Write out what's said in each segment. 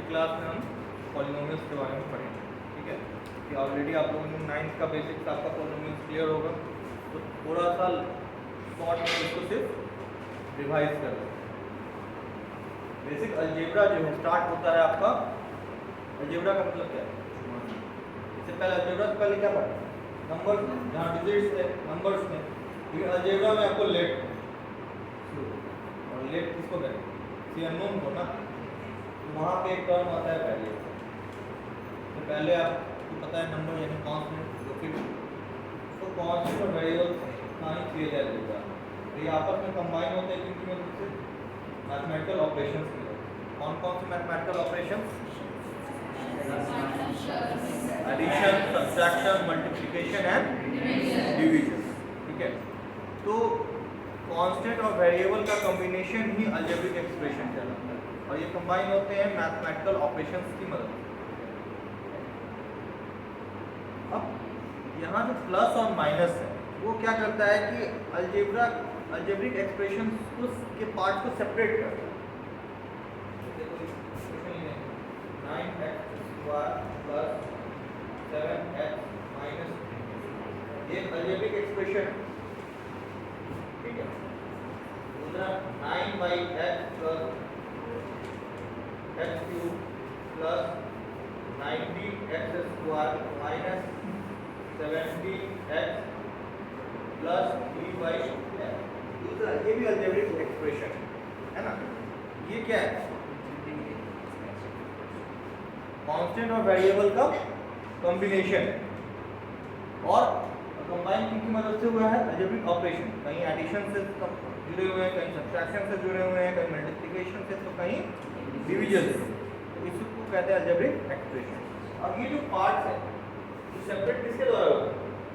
Class में हम polynomials के बारे में पढ़ेंगे, ठीक है। कि ऑलरेडी आप लोगों ने 9th का बेसिक्स आपका पॉलिनोमियल्स क्लियर होगा, तो थोड़ा सा शॉर्ट में इसको सिर्फ रिवाइज कर लें। बेसिक अलजेब्रा जो है स्टार्ट होता है आपका, अलजेब्रा का मतलब क्या है? इससे पहले अलजेब्रा से पहले क्या पढ़ा? नंबर, जहाँ डिजिट्स है नंबर्स में, लेकिन अलजेब्रा में आपको लेट, और लेट किसको करें? सी अननोन को ना, तो वहाँ पे एक टर्म आता है वेरिएबल। तो पहले आपको पता है नंबर यानी कांस्टेंट, जो फिर तो कांस्टेंट और वेरिएबल कहाँ ही किए जाएगा, तो ये आपस में कंबाइन होते हैं क्योंकि मैं मुझसे मैथमेटिकल ऑपरेशंस की है। कौन कौन से mathematical operations? Addition, subtraction, multiplication and division, ठीक है। तो कांस्टेंट और वेरिएबल का कॉम्बिनेशन ही अलजेब्रिक एक्सप्रेशन कहलाता है, और ये कंबाइन होते हैं मैथमेटिकल ऑपरेशंस की मदद से। अब यहाँ जो प्लस और माइनस है वो क्या करता है कि अलजेब्रिक एक्सप्रेशन के पार्ट को सेपरेट करता है। देखो 9x² प्लस 7x माइनस 3 ये अलजेब्रिक एक्सप्रेशन है, ठीक है। दूसरा 9x plus x³ plus 19x² minus 17x plus 3/x। दूसरा ये भी अलजेब्रिक एक्सप्रेशन है ना। ये क्या है? कांस्टेंट और वेरिएबल का कॉम्बिनेशन है, और कंबाइन की मदद से हुआ है अलजेब्रिक ऑपरेशन। कहीं एडिशन से जुड़े हुए हैं, कहीं सब्ट्रैक्शन से जुड़े हुए हैं, कहीं मल्टीप्लिकेशन से, तो कहीं डिवीजन से। तो इसको कहते हैं अलजेब्रिक एक्सप्रेशन। अब ये जो पार्ट्स है तो सेपरेट किसके द्वारा होगा?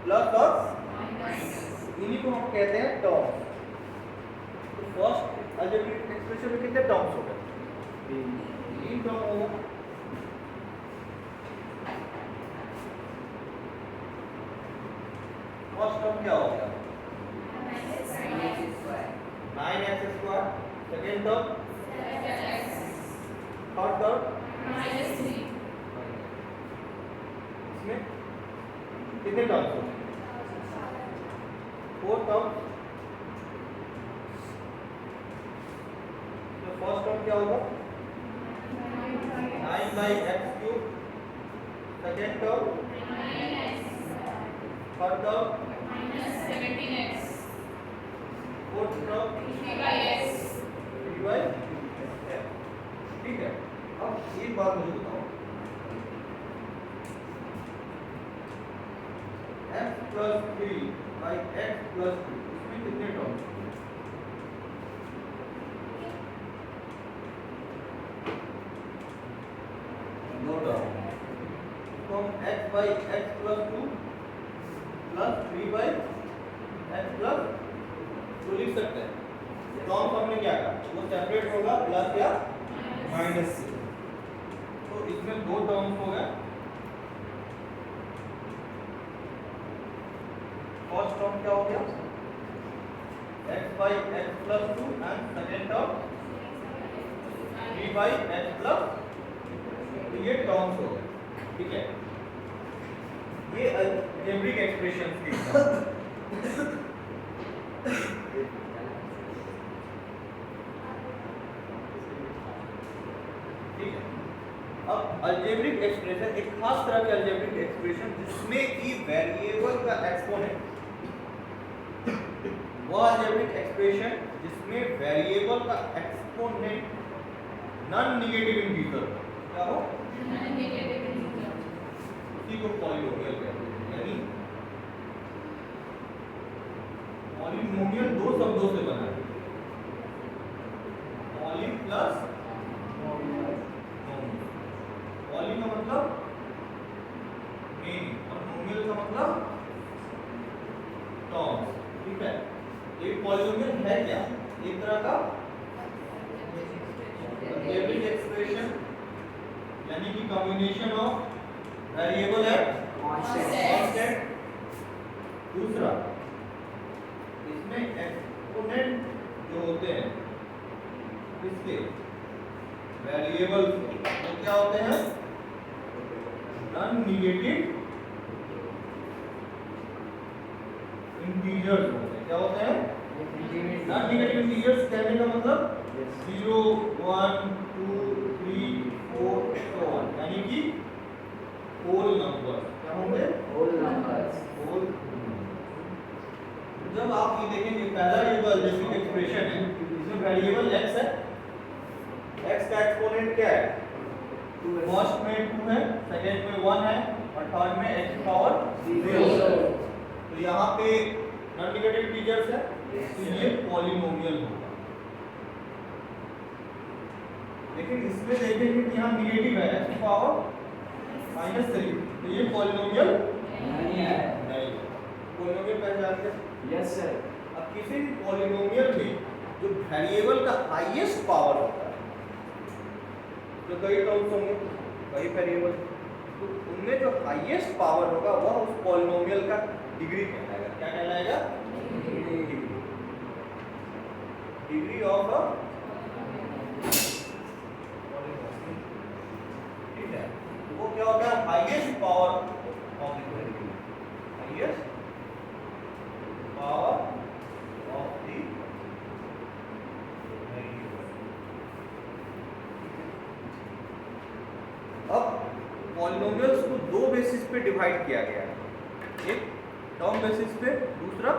प्लस और माइनस, इन्हीं को हम कहते हैं टर्म्स। तो फर्स्ट अलजेब्रिक एक्सप्रेशन में कितने टर्म्स हो गए? 3 टर्म होगा। फर्स्ट टर्म क्या हो गया? 9x²। Second term, third term -3। इसमें कितने टर्म्स होंगे? 4 टर्म्स। तो फर्स्ट टर्म क्या होगा? 9/x³। Second term, third term -17x। Fourth term 3/x। ठीक है। अब एक बात मुझे बताओ, x + 3/x + 2 इसमें कितने टर्म्स? दो टर्म। तो हम x/x + 2 प्लस 3/x + 2 लिख सकते हैं। टर्म्स हमने क्या कहा, वो सेपरेट होगा प्लस या माइनस से। तो इसमें दो टर्म्स हो गए। फर्स्ट टर्म क्या हो गया? x/x + 2 and second term 3/x + 2। ये टर्म्स हो गए, ठीक है। ये अलजेब्रिक एक्सप्रेशंस की ठीक है। अब अलजेब्रिक एक्सप्रेशन एक खास तरह के अलजेब्रिक एक्सप्रेशन जिसमें कि वेरिएबल का एक्सपोनेंट, वह अलजेब्रिक एक्सप्रेशन जिसमें वेरिएबल का एक्सपोनेंट नॉन नेगेटिव इंटीजर क्या हो? नॉन नेगेटिव इंटीजर, उसी को पॉलिनोमियल कहते हैं। यानी पॉलिनोमियल दो शब्दों से बना है, पॉली प्लस नोमियल। पॉली का मतलब मेनी और नोमियल का मतलब टर्म्स, ठीक है। एक पॉलिनोमियल है क्या? एक तरह का अलजेब्रिक एक्सप्रेशन, यानी कि combination of variable and constant. दूसरा, इसमें एक्सपोनेंट जो होते हैं इसके वेरिएबल तो क्या होते हैं? नॉन नेगेटिव इंटीजर्स होते हैं। क्या होते हैं? Non negative integers. कहने का मतलब 0 1 2 3 4 so on, यानी कि होल नंबर। क्या होंगे? Whole numbers. होल। जब आप ये देखेंगे पहला ये जो अलजेब्रिक एक्सप्रेशन है इसमें वेरिएबल x है, x का एक्सपोनेंट क्या है? फर्स्ट में 2 है, सेकंड में 1 है और थर्ड में x पावर 0। तो यहाँ पे नॉन नेगेटिव इंटीजर्स है तो ये पॉलिनोमियल होगा। लेकिन इसमें देखेंगे कि यहाँ नेगेटिव है x पावर -3 तो ये पॉलिनोमियल नहीं है। नहीं। पॉलिनोमियल पहचान के? Yes sir. अब किसी भी पॉलिनोमियल में जो वेरिएबल का हाईएस्ट पावर होता है, जो कई टर्म्स होंगे कई वेरिएबल, तो उनमें जो हाईएस्ट पावर होगा वह उस पॉलिनोमियल का डिग्री कहलाएगा। क्या कहलाएगा? Degree of a polynomial. ठीक है, तो वो क्या होता है? Highest power of the variable, highest power of the variable. अब पॉलिनोमियल्स को दो बेसिस पे डिवाइड किया गया है, एक टर्म बेसिस पे, दूसरा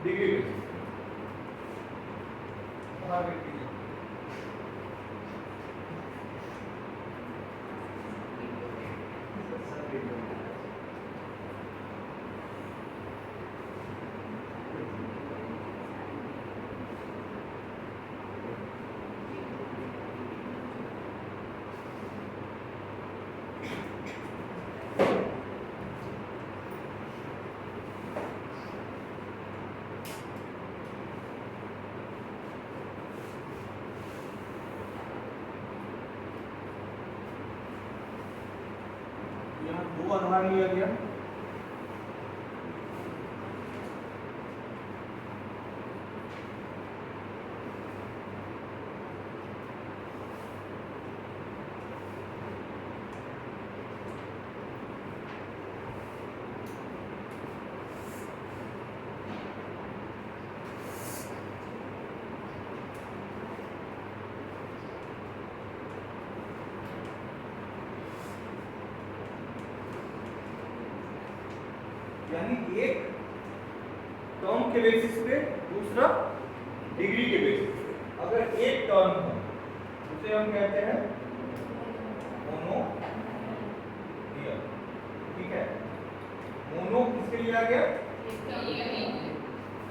डिग्री बेसिस पे। यहाँ दो आधार लिया गया, यानी एक टर्म के बेसिस पे, दूसरा डिग्री के बेसिस पे। अगर एक टर्म हो उसे हम कहते हैं मोनोमियल। ठीक है, मोनो किसके लिए आ गया?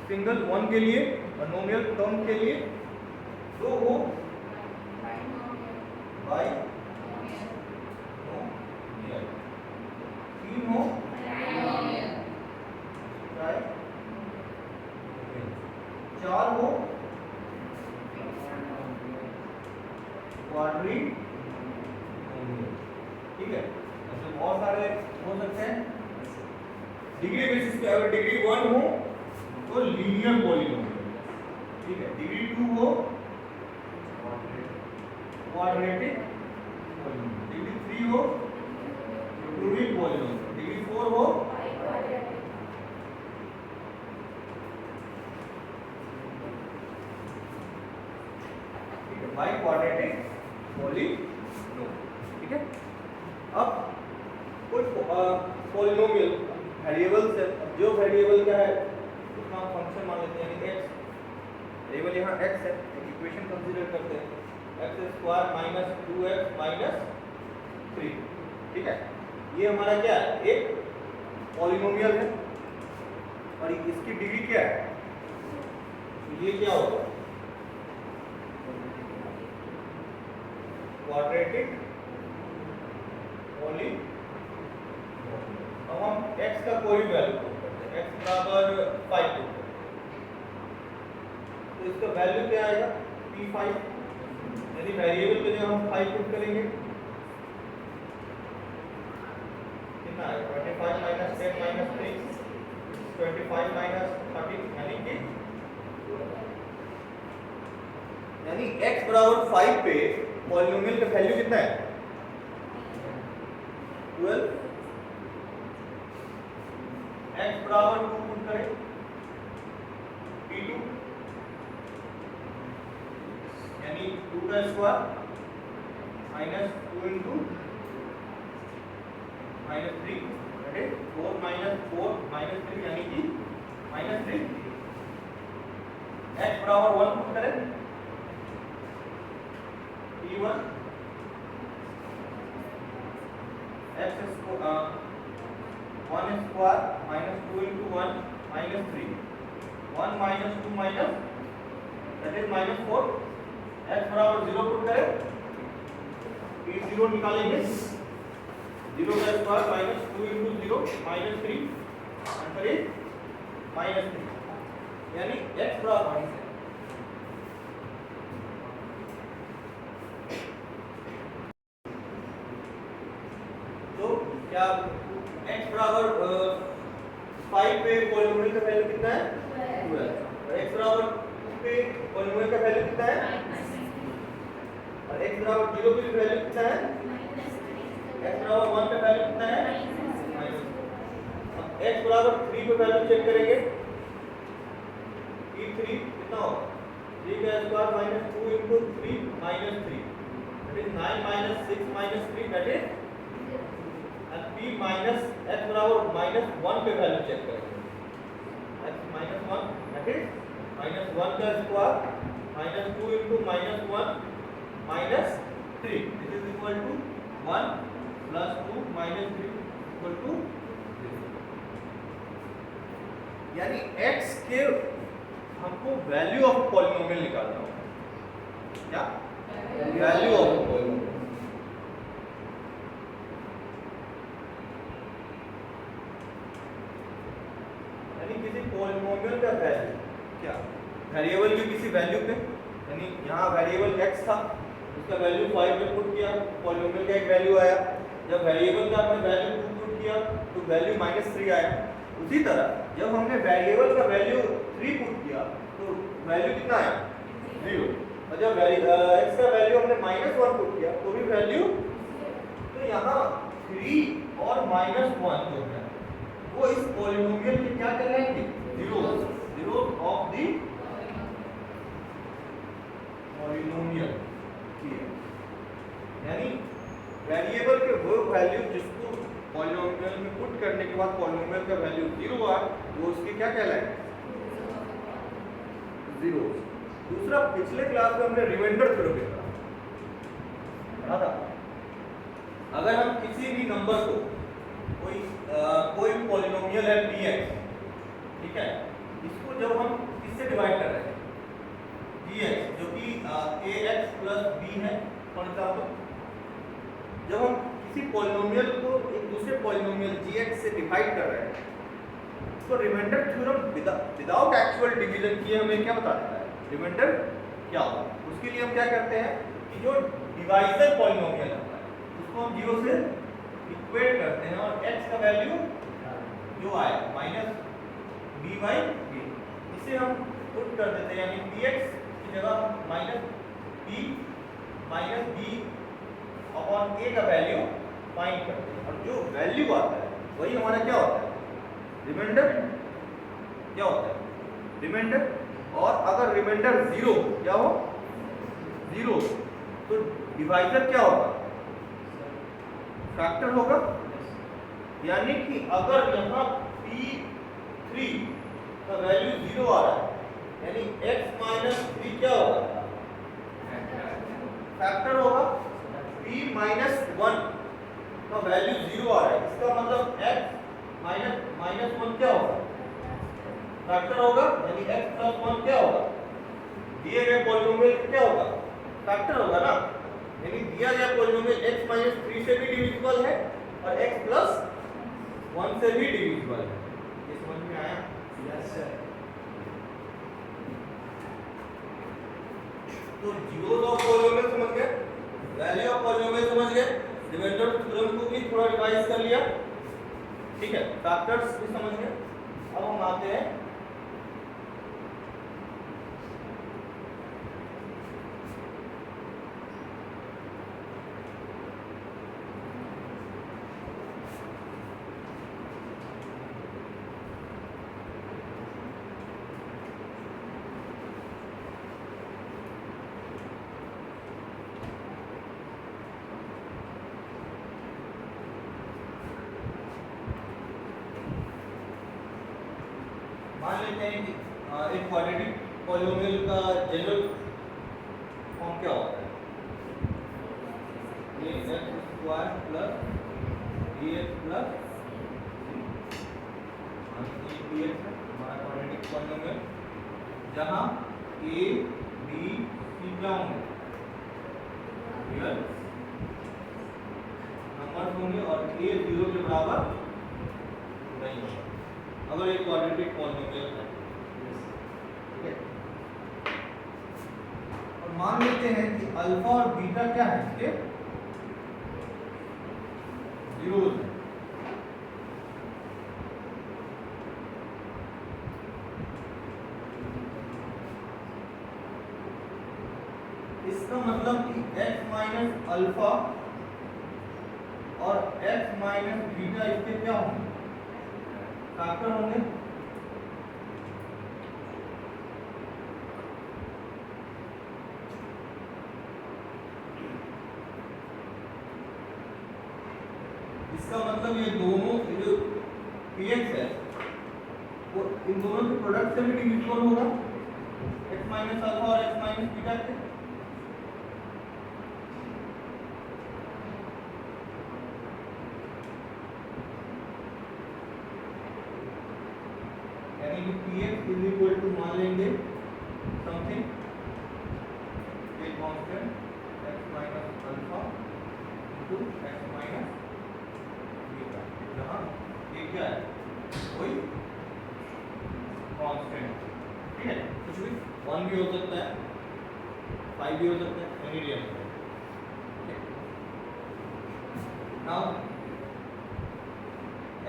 सिंगल वन के लिए, और नोमियल टर्म के लिए। दो हो बाई नोमियल, तीन हो चार हो क्वाड्री। ठीक है, ऐसे बहुत सारे हो सकते हैं। डिग्री बेसिस पे अगर डिग्री 1 हो तो लीनियर पॉलिनोमियल। ठीक है, डिग्री 2 हो क्वाड्रेटिक पॉलिनोमियल, डिग्री 3 हो क्यूबिक पॉलिनोमियल, डिग्री 4 हो बाई क्वाड्रेटिक पॉलिनोमियल। ठीक है, अब कोई पॉलिनोमियल वेरिएबल से, जो वेरिएबल क्या है उसका फंक्शन मान लेते हैं, यानी x। वेरिएबल यहाँ x है, एक इक्वेशन कंसीडर करते हैं, x² - 2x - 3। ठीक है, ये हमारा क्या है? एक पॉलिनोमियल है और इसकी डिग्री क्या है? तो ये क्या होगा? Quadratic polynomial. अब हम x का कोई वैल्यू पुट करते हैं, x बराबर 5 पुट करते हैं, तो इसका वैल्यू क्या आएगा? p5। यदि वेरिएबल के लिए हम 5 पुट करेंगे कितना आएगा? 25 - 10 - 3 25 - 13, यानी x बराबर 5 पे पॉलिनोमियल का वैल्यू कितना है 12 x बराबर 2 पुट करें p2 यानी 2 का square minus 2 into minus 3 4 minus 4 minus 3 यानी कि माइनस 3 x बराबर 1 पुट करें p1 x square 1 square minus 2 into 1 minus 3 1 minus 2 minus that is minus 4 x बराबर 0 पुट करें p0 निकालेंगे 0 का square minus 2 into 0 minus 3 answer is minus 3 यानी x बराबर तो क्या x बराबर 5 पे पॉलिनोमियल का वैल्यू कितना है 12 और x बराबर 2 पे पॉलिनोमियल का वैल्यू कितना है और x बराबर 0 पे वैल्यू कितना है x बराबर 1 पे वैल्यू कितना है अब x बराबर 3 पे वैल्यू चेक करेंगे p3 कितना होगा 3 का square minus 2 into 3 minus 3 that is 9 minus 6 minus 3 that is and p minus x बराबर माइनस 1 पे वैल्यू चेक करेंगे x minus 1 that is minus 1 का square minus 2 into minus 1 minus 3 this is equal to 1 plus 2 minus 3 equal to 0 यानी x के हमको value of polynomial निकालना होगा क्या वैल्यू ऑफ पॉलिनोमियल यानी किसी पॉलिनोमियल का वैल्यू क्या वेरिएबल की किसी वैल्यू पे यानी यहाँ वेरिएबल x था उसका वैल्यू 5 पे पुट किया पॉलिनोमियल का एक वैल्यू आया जब वेरिएबल का हमने वैल्यू पुट किया तो वैल्यू -3 आया उसी तरह जब हमने वेरिएबल का वैल्यू 3 पुट किया तो वैल्यू कितना आया 0 और जब x का वैल्यू हमने -1 पुट किया तो भी वैल्यू तो यहाँ 3 और -1 जो है वो इस पॉलिनोमियल के क्या कहलाएंगे जीरो ऑफ द पॉलिनोमियल यानी वेरिएबल के वो वैल्यू जिसको पॉलिनोमियल में पुट करने के बाद पॉलिनोमियल का वैल्यू 0 आए वो उसके क्या कहलाएंगे जीरो दूसरा पिछले क्लास में हमने रिमाइंडर थ्योरम देखा था अगर हम किसी भी नंबर को कोई पॉलिनोमियल है px ठीक है इसको जब हम किससे डिवाइड कर रहे हैं gx जो कि ax प्लस b है फॉर एग्जांपल जब हम किसी पॉलिनोमियल को एक दूसरे पॉलिनोमियल gx से डिवाइड कर रहे हैं तो remainder theorem without actual division किए हमें क्या बता देता है रिमाइंडर क्या होगा उसके लिए हम क्या करते हैं कि जो डिवाइजर पॉलिनोमियल होता है उसको हम 0 से इक्वेट करते हैं और x का वैल्यू जो आए माइनस b बाई b इसे हम पुट कर देते हैं यानी px की जगह minus b minus b upon a का वैल्यू फाइंड करते हैं और जो वैल्यू आता है वही हमारा क्या होता है रिमाइंडर क्या होता है रिमाइंडर और अगर रिमाइंडर 0 क्या हो 0 तो डिवाइजर क्या होगा फैक्टर होगा यानी कि अगर यहाँ p3 का वैल्यू 0 आ रहा है यानी x माइनस 3 क्या होगा फैक्टर होगा p माइनस 1 का वैल्यू 0 आ रहा है इसका मतलब x माइनस 1 क्या होगा फैक्टर होगा यानी x प्लस 1 क्या होगा दिए गए पॉलिनोमियल क्या होगा फैक्टर होगा ना यानी दिया गया पॉलिनोमियल x माइनस 3 से भी डिविजिबल है और x प्लस 1 से भी डिविजिबल है ये समझ में आया यस सर तो जीरोस ऑफ पॉलिनोमियल समझ गए वैल्यू ऑफ पॉलिनोमियल समझ गए रिमाइंडर थ्योरम को भी थोड़ा रिवाइज कर लिया ठीक है फैक्टर्स भी समझ गए अब हम आते हैं हैं कि एक क्वाड्रेटिक पॉलिनोमियल का जनरल फॉर्म क्या होता है? A X square plus B X plus C B X है हमारा क्वाड्रेटिक पॉलिनोमियल, जहाँ ए बी सी क्या होंगे? रियल नंबर्स होंगे और ए 0 के बराबर नहीं होगा अगर एक क्वाड्रेटिक पॉलिनोमियल है। ठीक है, और मान लेते हैं कि अल्फा और बीटा क्या है इसके? जीरोस है। इसका मतलब कि x माइनस अल्फा और x माइनस बीटा इसके क्या होंगे? फैक्टर होंगे। इसका मतलब ये दोनों जो px है वो इन दोनों के प्रोडक्ट से भी डिविजिबल होगा, x माइनस अल्फा और x माइनस बीटा के। यानी कि px इज इक्वल टू मान लेंगे something a constant x minus alpha into x minus beta, जहां ये क्या है? कोई कांस्टेंट। ठीक है, कुछ भी 1 भी हो सकता है, 5 भी हो सकता है, any real. Now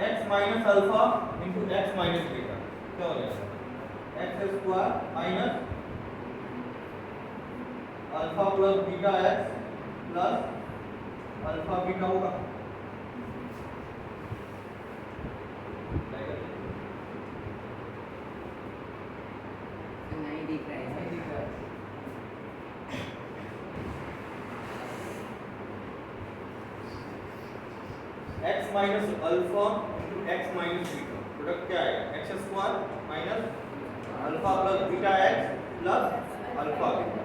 x minus alpha into x minus beta क्या हो जाएगा? X square minus alpha plus beta x plus alpha beta होगा। नहीं दिख रहा है, नहीं दिख रहा है। X minus alpha into x minus beta product क्या आएगा? X square minus alpha plus beta x plus alpha beta,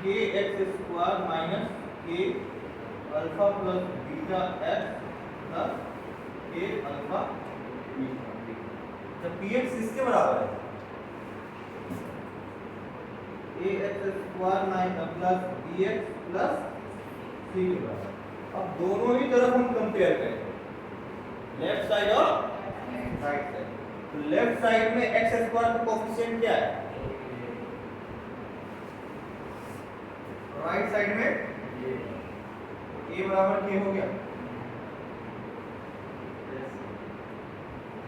के एक्स स्क्वायर माइनस के alpha plus beta x plus के अल्फा बीटा। जब पी एक्स इसके बराबर है A X square minus plus B X plus C के बराबर। अब दोनों ही तरफ हम कंपेयर करेंगे, लेफ्ट साइड और राइट साइड। तो लेफ्ट साइड में एक्स स्क्वायर का कोएफिशिएंट क्या है? राइट साइड में a बराबर k हो गया।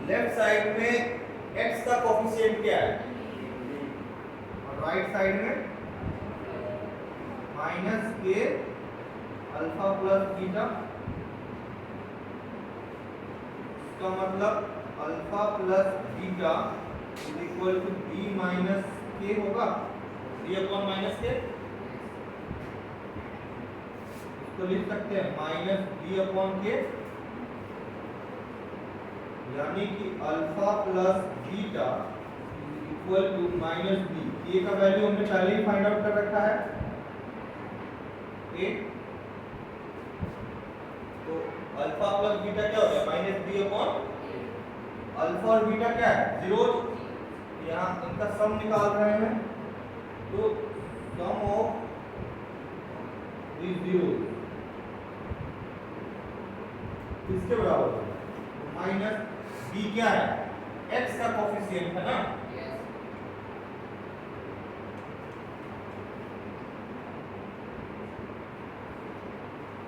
लेफ्ट साइड में x का कोएफिशिएंट क्या है? और राइट साइड में minus k alpha plus beta. इसका मतलब alpha plus beta is equal to b minus k होगा, b अपॉन माइनस k। तो लिख सकते हैं माइनस b अपॉन k, यानी कि alpha plus beta equal to minus b। k का वैल्यू हमने पहले ही फाइंड आउट कर रखा है a, तो अल्फा प्लस बीटा क्या हो गया? माइनस b अपॉन अल्फा और बीटा क्या है? जीरो। यहाँ इनका सम निकाल रहे हैं, तो सम ऑफ जीरो इसके बराबर है माइनस b क्या है? x का कोएफिशिएंट है ना।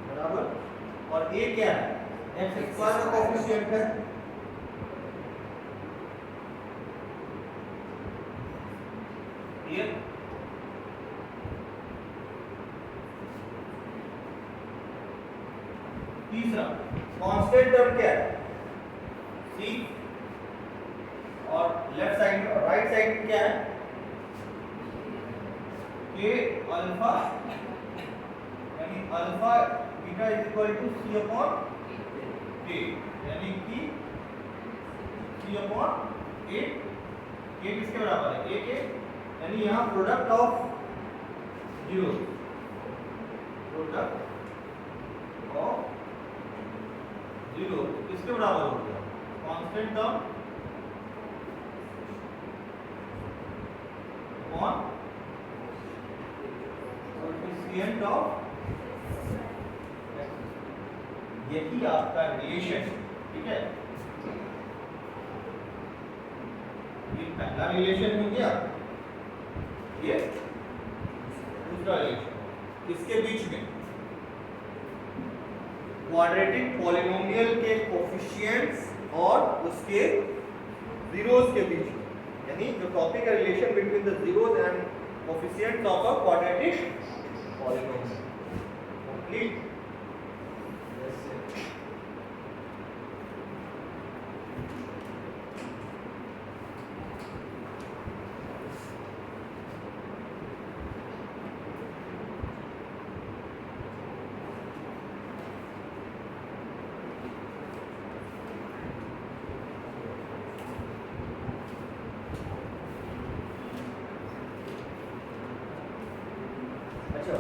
बराबर, और a क्या है? x स्क्वायर का कोएफिशिएंट है। क्लियर? तीसरा कांस्टेंट टर्म क्या है? c, और लेफ्ट साइड में राइट साइड में क्या है? k अल्फा, यानी alpha beta is equal to c upon k। k, यानी कि 3/8 k किसके बराबर है? a के, यानी यहाँ product of zero, product of zero किसके बराबर हो गया? Constant term on coefficient of, यही आपका रिलेशन, ठीक है। ये पहला रिलेशन हो गया, ये दूसरा रिलेशन, किसके बीच में? क्वाड्रेटिक पॉलिनोमियल के कोफिशिएंट्स और उसके जीरोस के बीच में, यानी जो टॉपिक है relation between the zeros and coefficients of a quadratic polynomial. Complete. अच्छा,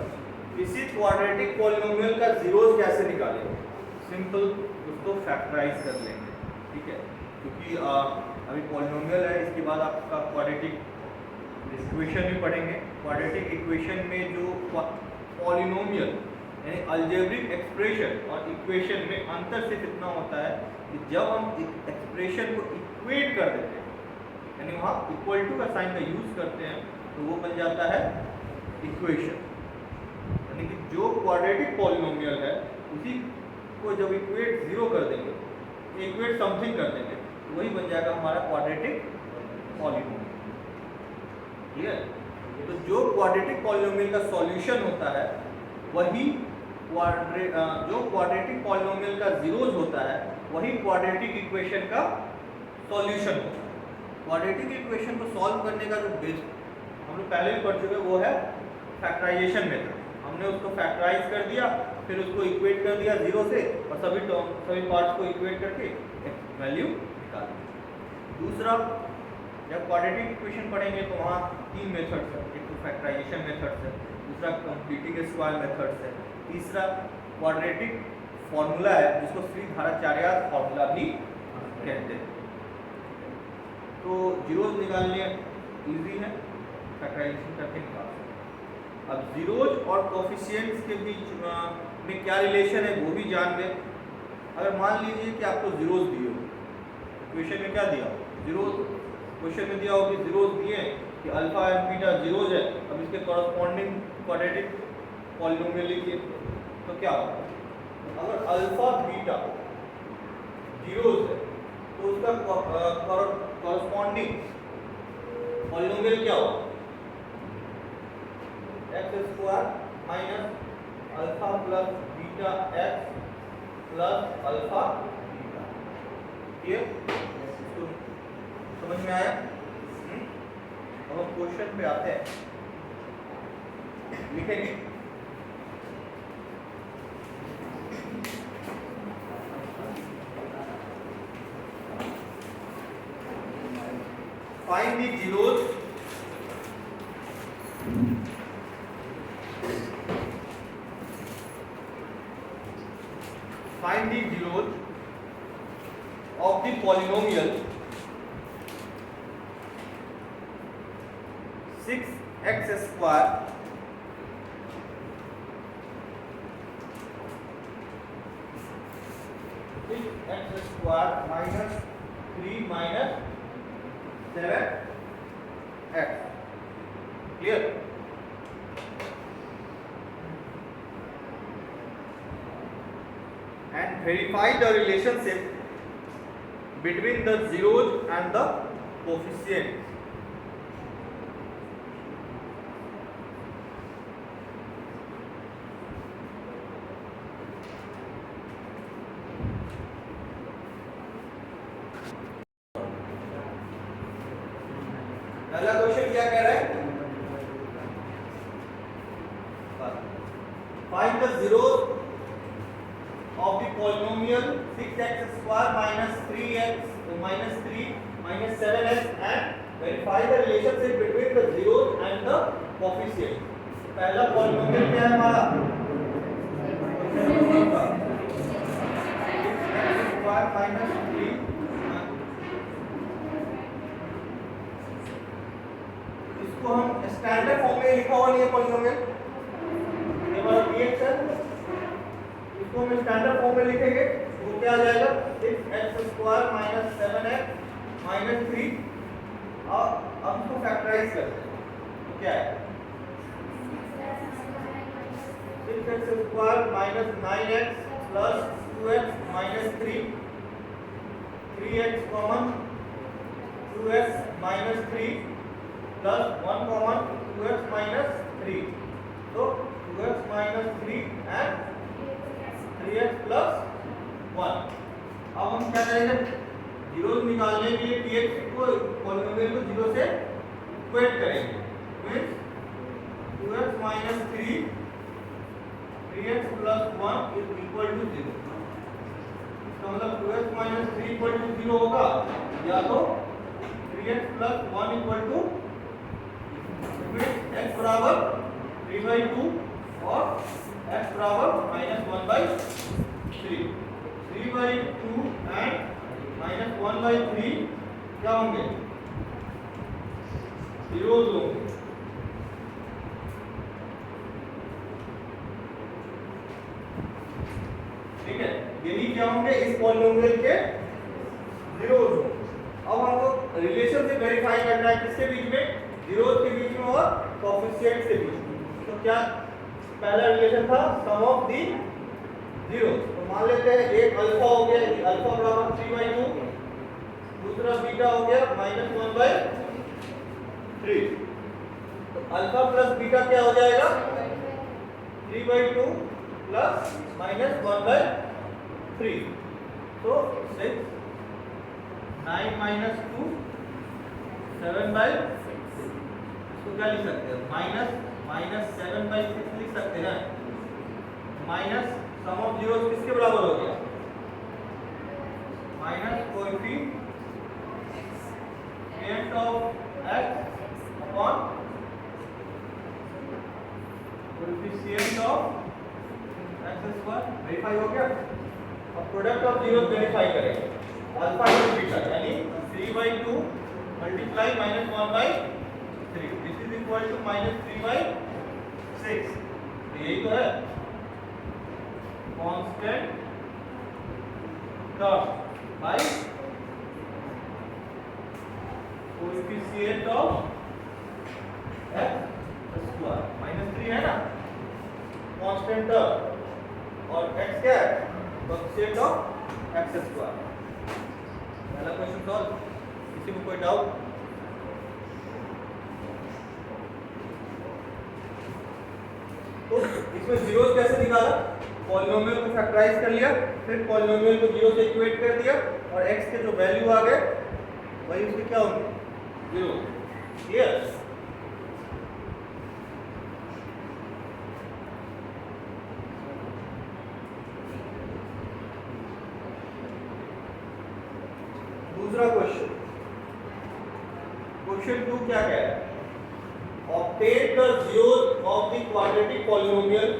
इसी क्वाड्रेटिक पॉलिनोमियल का जीरोस कैसे निकालेंगे? सिंपल, उसको फैक्टराइज कर लेंगे, ठीक है। क्योंकि अभी पॉलिनोमियल है, इसके बाद आपका क्वाड्रेटिक इक्वेशन भी पढ़ेंगे। क्वाड्रेटिक इक्वेशन में जो पॉलिनोमियल यानी अलजेब्रिक एक्सप्रेशन और इक्वेशन में अंतर सिर्फ इतना होता है कि जब हम एक्सप्रेशन को इक्वेट कर देते हैं, यानी वहाँ इक्वल टू का साइन का यूज करते हैं, तो वो बन जाता है इक्वेशन। यानी कि जो क्वाड्रेटिक पॉलिनोमियल है उसी को जब इक्वेट जीरो कर देंगे, इक्वेट समथिंग कर देंगे, तो वही बन जाएगा हमारा क्वाड्रेटिक पॉलिनोमियल, ठीक है। तो जो क्वाड्रेटिक पॉलिनोमियल का सॉल्यूशन होता है वही जो क्वाड्रेटिक पॉलिनोमियल का जीरोस होता है वही क्वाड्रेटिक इक्वेशन का सॉल्यूशन होता है। क्वाड्रेटिक इक्वेशन को सॉल्व करने का जो बेस हम लोग पहले भी पढ़ चुके हैं वो है फैक्टराइजेशन मेथड। हमने उसको फैक्टराइज कर दिया, फिर उसको इक्वेट कर दिया जीरो से, और सभी पार्ट्स को इक्वेट करके एक वैल्यू निकाल दी। दूसरा, जब क्वाड्रेटिक इक्वेशन पढ़ेंगे तो वहाँ तीन मेथड्स हैं, एक तो फैक्टराइजेशन मेथड्स है, दूसरा कंप्लीटिंग स्क्वायर मेथड्स है, तीसरा क्वाड्रेटिक फॉर्मूला है जिसको श्रीधराचार्य फॉर्मूला भी कहते हैं। तो जीरोस निकालने इजी है, फैक्टराइजेशन करके निकाल सकते हैं। अब जीरोस और कोफिशिएंट्स के बीच में क्या रिलेशन है वो भी जान गए। अगर मान लीजिए कि आपको जीरोस दिए हो, क्वेश्चन में क्या दिया हो? जीरोस, क्वेश्चन में दिया हो कि जीरोस दिए कि अल्फा एंड बीटा जीरोस है, अब इसके कॉरस्पॉन्डिंग क्वाड्रेटिक पॉलिनोमियल लिखिए, तो क्या होगा? अगर अल्फा बीटा जीरोस है तो उसका कॉरस्पॉन्डिंग पॉलिनोमियल क्या होगा? X square minus alpha plus beta x plus alpha beta. ये समझ में आया? अब हम क्वेश्चन पे आते हैं, लिखेंगे find the zeros of the polynomial 6x square minus 3 minus 7x. Clear? And verify the relationship between the zeros and the coefficients. पहला क्वेश्चन क्या कह रहा है? Find the zeros of the polynomial 6x square minus 3x minus 3 minus 7x and verify the relationship between the zeros and the coefficient. पहला polynomial क्या है हमारा? 6x square minus 3 इसको हम स्टैंडर्ड फॉर्म में लिखा हुआ नहीं है polynomial, ये हमारा px है, इसको हम स्टैंडर्ड फॉर्म में लिखेंगे तो क्या आ जाएगा 6x square minus 7x minus 3 और अब इसको फैक्टराइज करते हैं तो क्या है 6x square minus 9x plus 2x minus 3 3x common 2x minus 3 plus 1 common 2x minus 3 तो 2x minus 3 and 3x plus 1। अब हम क्या करेंगे जीरोस निकालने के लिए px को पॉलिनोमियल को जीरो से इक्वेट करेंगे means 2x minus 3 3x plus 1 is equal to 0। इसका मतलब 2x minus 3 equal to 0 होगा या तो 3x plus 1 equal to x बराबर 3/2 और x बराबर -1/3 3/2 एंड -1/3 क्या होंगे जीरोस होंगे। ठीक है यही क्या होंगे इस पॉलिनोमियल के जीरोस होंगे। अब हमको रिलेशन से वेरीफाई करना है किसके बीच में जीरोस के बीच में और कोएफिशिएंट के बीच में। तो क्या पहला रिलेशन था सम ऑफ दी जीरो तो मान लेते हैं एक अल्फा हो गया अल्फा बराबर 3/2 दूसरा बीटा हो गया -1/3 तो अल्फा प्लस बीटा क्या हो जाएगा 3/2 प्लस -1/3 तो 6 9 minus 2 7/6 इसको क्या लिख सकते हैं -7/6 लिख सकते हैं माइनस सम ऑफ जीरोस किसके बराबर हो गया minus coefficient of x upon coefficient of x square verify हो गया। अब प्रोडक्ट ऑफ जीरोस वेरीफाई करेंगे अल्फा इंटू बीटा यानी 3/2 multiply -1/3 this is equal to -3/6 यही तो है constant term by coefficient of x square -3 है ना कांस्टेंट टर्म और x क्या है कोएफिशिएंट ऑफ x स्क्वायर। पहला क्वेश्चन सॉल्व किसी को कोई डाउट तो इसमें जीरोस कैसे निकाला पॉलिनोमियल को फैक्टराइज कर लिया फिर पॉलिनोमियल को जीरो से इक्वेट कर दिया और x के जो वैल्यू आ गए वही उसके क्या होंगे जीरो क्लियर। दूसरा क्वेश्चन क्वेश्चन 2 क्या कह रहा है obtain the zeros of the quadratic polynomial।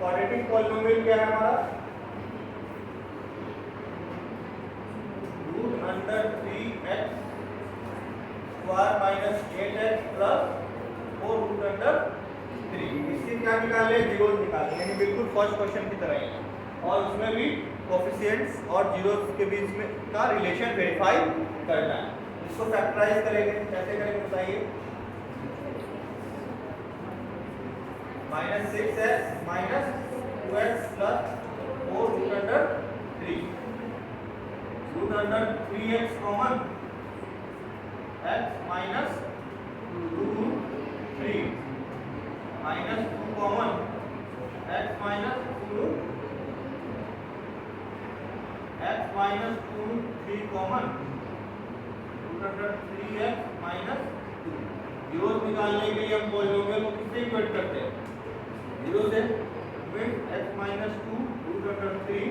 Quadratic polynomial क्या है हमारा √3x square minus 8x plus 4√3 इसकी क्या निकाले जीरोस निकाले यानी बिल्कुल फर्स्ट क्वेश्चन की तरह ही और उसमें भी कोएफिशिएंट्स और जीरोस के बीच में का रिलेशन वेरीफाई करना है। इसको फैक्टराइज करेंगे कैसे करेंगे बताइए -6x minus 2x plus 4√3 √3x common x minus 2√3 minus 2 common x minus 2 x minus 2√3 common √3x minus 2 zeros निकालने के लिए हम पॉलिनोमियल को किससे इक्वेट करते हैं जीरो से with x minus 2 root under 3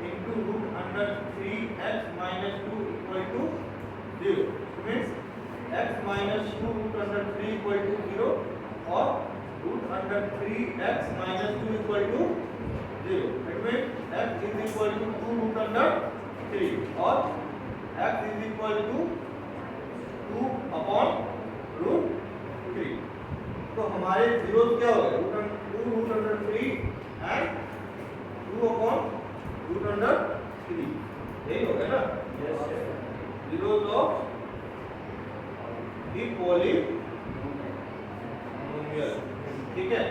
into root under 3x minus 2 equal to 0. Means x minus 2 root under 3 equal to 0 or root under 3x minus 2 equal to 0. It means x is equal to 2 root under 3 or x is equal to 2 upon root 3. तो हमारे zeros क्या हो गए? 2 root under 3 and 2 upon root under 3. यही हो गया ना? Yes, sir. Zeros of the polynomial. ठीक है?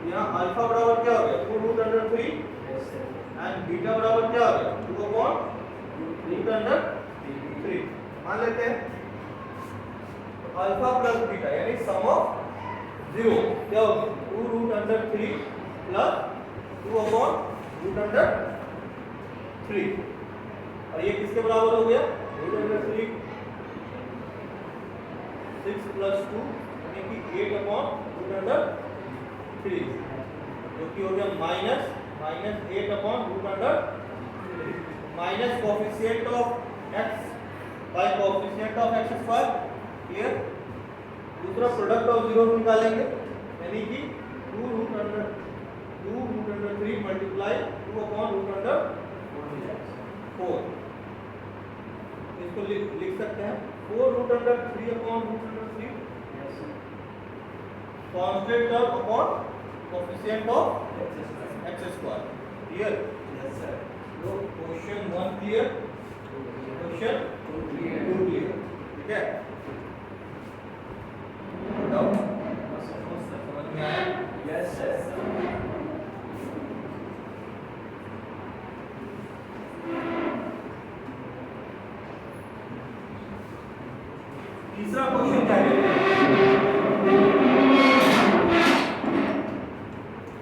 यहाँ अल्फा बराबर क्या हो गया? 2 root under 3 Yes, sir. and beta बराबर क्या हो गया? 2 upon root under 3. मान लेते हैं तो अल्फा प्लस बीटा यानी सम ऑफ जीरो क्या होगी? 2 root under 3 plus 2 upon root under 3 और ये किसके बराबर हो गया? रूट अंडर 3 6 प्लस 2 यानी कि 8 अपॉन रूट अंडर 3 जो कि हो गया minus 8 upon root under 3 minus coefficient of x by coefficient of x square clear. दूसरा प्रोडक्ट ऑफ जीरो निकालेंगे यानी कि 2 root under 3 multiply 2 upon root under 4 इसको लिख सकते हैं 4 root under 3 upon root under 3 Yes, sir. Constant term upon coefficient of X x square. Square clear. Yes, sir. तो question 1 clear, question 2 clear ठीक है। डाउट समझ में आया? Yes, sir. तीसरा क्वेश्चन क्या है?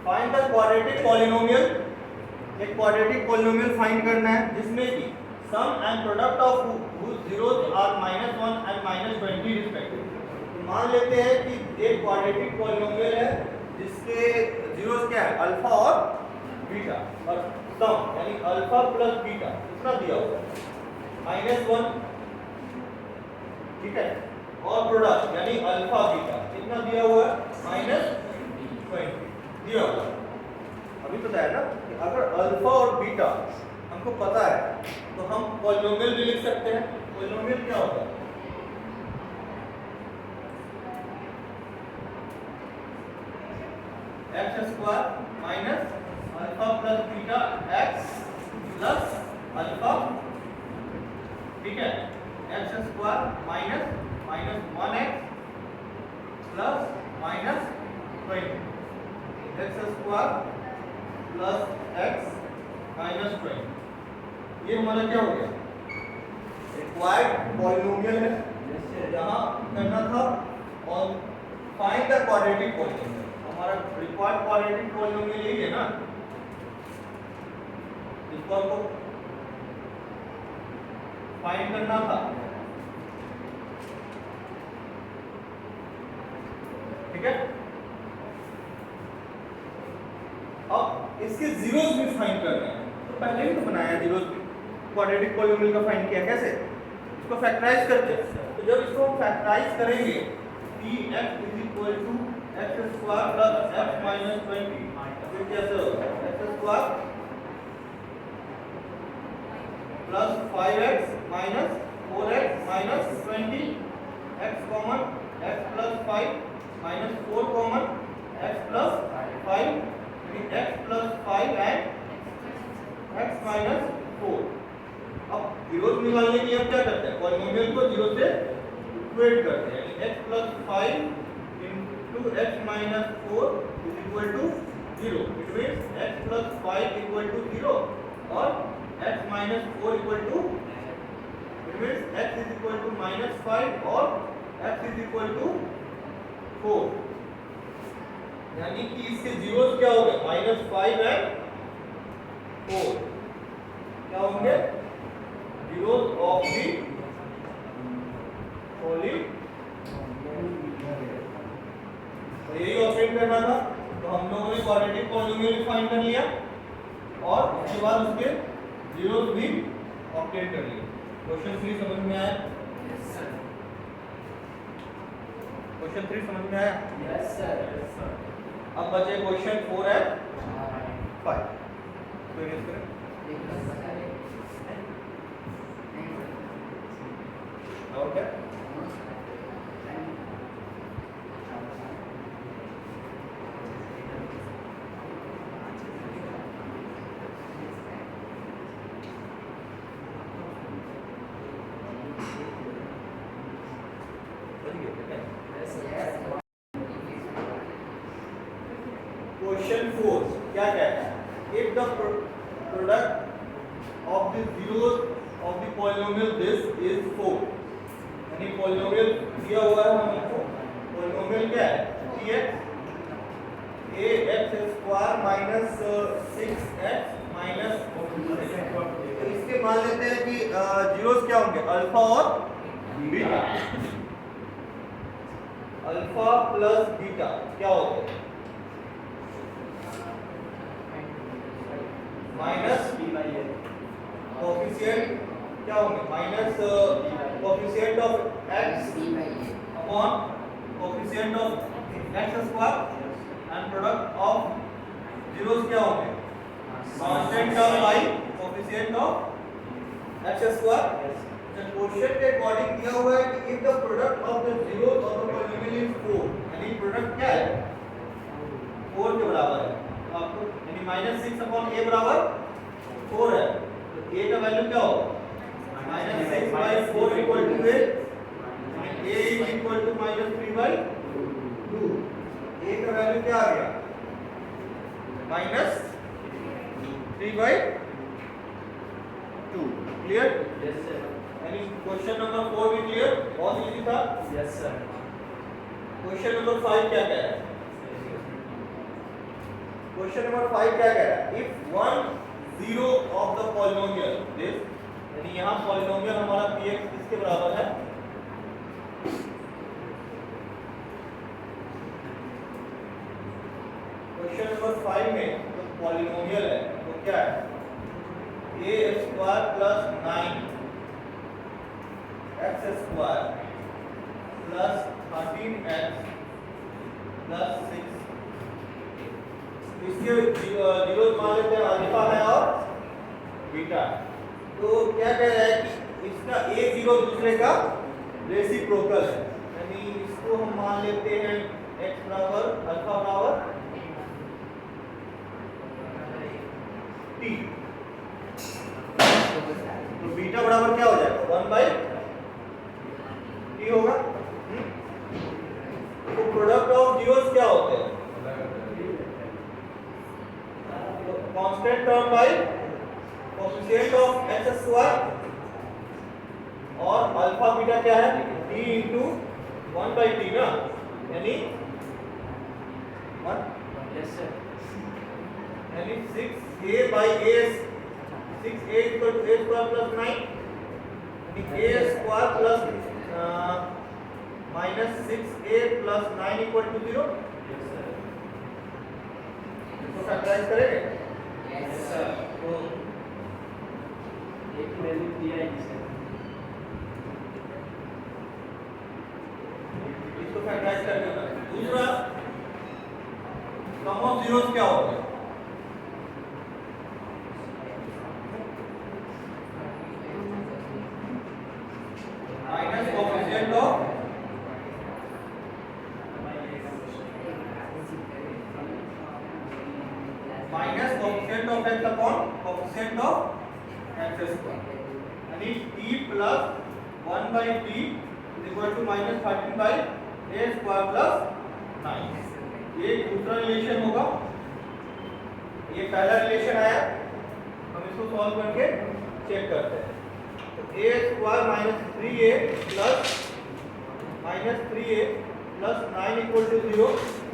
Find the quadratic polynomial. एक क्वाड्रेटिक पॉलिनोमियल फाइंड करना है जिसमें कि sum and product of whose zeros are -1 and -20 respectively. मान लेते हैं कि एक क्वाड्रेटिक पॉलिनोमियल है जिसके जीरोस क्या है? अल्फा और बीटा और सम यानी अल्फा प्लस बीटा कितना दिया हुआ है? -1 ठीक है और प्रोडक्ट यानी अल्फा बीटा कितना दिया हुआ है? -20 दिया हुआ है। अभी बताया ना कि अगर अल्फा और बीटा हमको पता है तो हम पॉलिनोमियल भी लिख सकते हैं। पॉलिनोमियल क्या होता है? x square minus alpha plus beta x plus alpha ठीक है x square minus 1x plus -20 x square plus x -20 ये हमारा क्या हो गया? रिक्वायर्ड पॉलिनोमियल है Yes, sir. जहाँ करना था और फाइंड द क्वाड्रेटिक पॉलिनोमियल। हमारा रिक्वायर्ड क्वाड्रेटिक पॉलिनोमियल यही है ना, इसको आपको फाइंड करना था ठीक है। अब इसके जीरोस भी फाइंड करने हैं तो पहले ही तो बनाया जीरोस भी क्वाड्रेटिक पॉलिनोमियल का फाइंड किया कैसे? इसको फैक्टराइज करके। तो जब इसको हम फैक्टराइज करेंगे px = x square plus f minus 20 फिर कैसे होगा? x square plus 5x minus 4x minus 20 x common x plus 5 minus 4 common x plus 5 x plus 5 and x minus 4। अब जीरोस निकालने के लिए हम क्या करते हैं? पॉलिनोमियल को जीरो से इक्वेट करते हैं यानी x plus 5 into x minus 4 is equal to 0. It means x plus 5 equal to 0 or x minus 4 equal to, it means x is equal to -5 or x is equal to 4. यानी कि इसके zeros क्या हो गए? -5 and 4 क्या होंगे? Zeros of the polynomial. तो यही ऑपरेट करना था। तो हम लोगों ने क्वाड्रेटिक पॉलिनोमियल फाइंड कर लिया और उसके बाद उसके जीरोस भी ऑब्टेन कर लिए। क्वेश्चन 3 समझ में आया? Yes, sir. क्वेश्चन 3 समझ में आया? Yes, sir. Yes, sir. अब बचे क्वेश्चन 4 एंड 5। कोई गेस करें? और क्या? क्वेश्चन 4 क्या कहता है? If the product of the zeros of the polynomial this is 4, यानी पॉलिनोमियल दिया हुआ है हमको। पॉलिनोमियल क्या है? ax square minus 6x minus, तो इसके मान लेते हैं कि जीरोस क्या होंगे? अल्फा और बीटा। अल्फा प्लस बीटा क्या होते हैं? माइनस कोफिशिएंट क्या होंगे? Minus coefficient of x upon coefficient of x square and product of zeros क्या होंगे? Constant term bye coefficient of x square. Question के अकॉर्डिंग दिया हुआ है कि if the product of the zeros of the polynomial is 4, यानी product क्या है? 4 के बराबर है। आपको यानी -6 अपॉन a बराबर 4 है, तो a का वैल्यू क्या होगा? -6 by 4 equal to a, a is equal to -3 by 2। a का वैल्यू क्या आ गया? -3 by 2। क्लियर? Yes, sir. यानी क्वेश्चन नंबर 4 भी क्लियर, बहुत इजी था। Yes, sir. क्वेश्चन नंबर 5 क्या कह रहा है? क्वेश्चन नंबर 5 क्या कह रहा है? If one zero of the polynomial this, यानी यहाँ पॉलिनोमियल हमारा px किसके बराबर है? क्वेश्चन नंबर 5 में जो पॉलिनोमियल है वो क्या है? a square plus 9 x square plus 13x plus 6। इसके जीरो मान लेते हैं अल्फा है और बीटा। तो क्या कह रहा है कि इसका एक जीरो दूसरे का रेसिप्रोकल है, यानी इसको हम मान लेते हैं x बराबर अल्फा बराबर t, तो बीटा बराबर क्या हो जाएगा? 1 बाई t होगा। तो प्रोडक्ट ऑफ जीरोस क्या होते हैं? Constant term bye coefficient of x square, और अल्फा बीटा क्या है? d इंटू 1 बाई t ना, यानी 1, Yes, sir. यानी 6a by a, 6a equal to a square plus 9, यानी a square plus minus 6a plus 9 equal to 0। Yes, sir. इसको factorize करेंगे Yes, sir. तो एक वैल्यू दिया है जिसे इसको फैक्टराइज करके होता है। दूसरा सम ऑफ जीरोस क्या होता है? Minus coefficient of x upon coefficient of x square, यानी t plus 1 by t is equal to -13 by a square plus 9। ये दूसरा रिलेशन होगा। ये पहला रिलेशन आया, हम इसको सॉल्व करके चेक करते हैं। तो a square minus 3a plus -3a plus 9 equal to 0,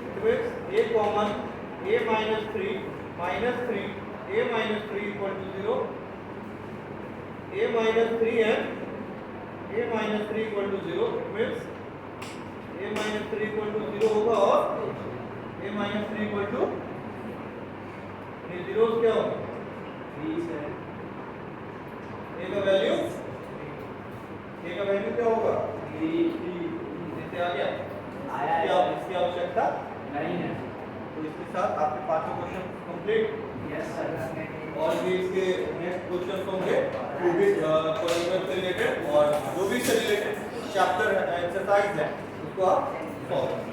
it means a common a minus 3 a minus 3 equal to 0, a minus 3 and a minus 3 equal to 0, it means a minus 3 equal to 0 होगा और a minus 3 equal to, ये zeros क्या होंगे? Three sir ए का value क्या होगा? Three इससे आ गया? आया है इसकी आवश्यकता नहीं है तो इसके साथ आपके 5 क्वेश्चन कंप्लीट। यस सर और भी इसके नेक्स्ट क्वेश्चन होंगे टू बी पॉलिमर से रिलेटेड और जो भी से रिलेटेड चैप्टर है एक्सरसाइज है उसको आप सॉल्व करें।